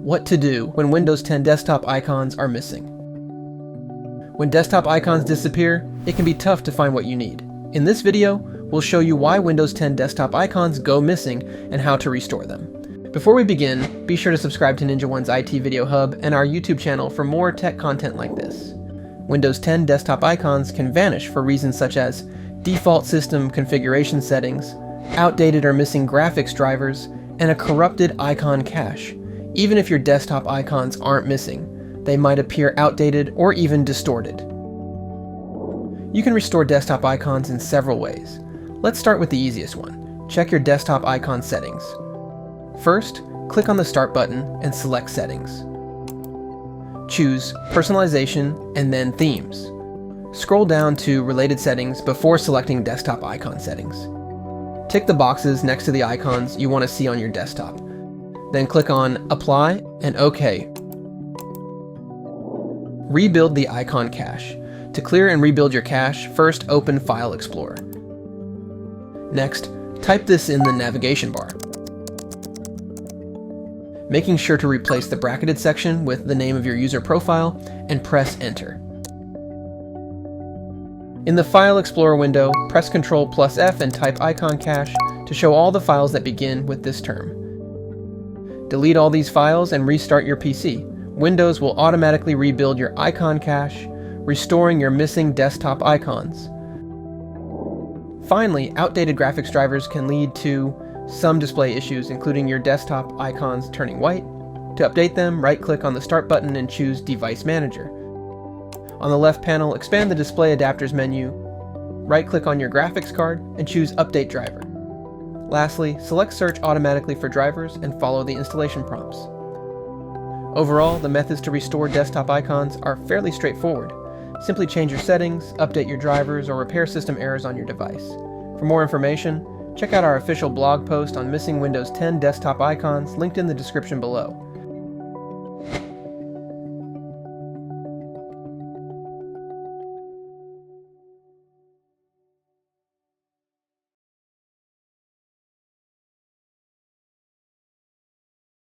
What to do when Windows 10 desktop icons are missing. When desktop icons disappear, it can be tough to find what you need. In this video, we'll show you why Windows 10 desktop icons go missing and how to restore them. Before we begin, be sure to subscribe to NinjaOne's IT Video Hub and our YouTube channel for more tech content like this. Windows 10 desktop icons can vanish for reasons such as default system configuration settings, outdated or missing graphics drivers, and a corrupted icon cache. Even if your desktop icons aren't missing, they might appear outdated or even distorted. You can restore desktop icons in several ways. Let's start with the easiest one. Check your desktop icon settings. First, click on the Start button and select Settings. Choose Personalization and then Themes. Scroll down to Related Settings before selecting Desktop Icon Settings. Tick the boxes next to the icons you want to see on your desktop. Then click on Apply and OK. Rebuild the icon cache. To clear and rebuild your cache, first open File Explorer. Next, type this in the navigation bar, making sure to replace the bracketed section with the name of your user profile and press Enter. In the File Explorer window, press Ctrl+F and type icon cache to show all the files that begin with this term. Delete all these files and restart your PC. Windows will automatically rebuild your icon cache, restoring your missing desktop icons. Finally, outdated graphics drivers can lead to some display issues, including your desktop icons turning white. To update them, right-click on the Start button and choose Device Manager. On the left panel, expand the Display Adapters menu, right-click on your graphics card, and choose Update Driver. Lastly, select Search automatically for drivers and follow the installation prompts. Overall, the methods to restore desktop icons are fairly straightforward. Simply change your settings, update your drivers, or repair system errors on your device. For more information, check out our official blog post on missing Windows 10 desktop icons linked in the description below.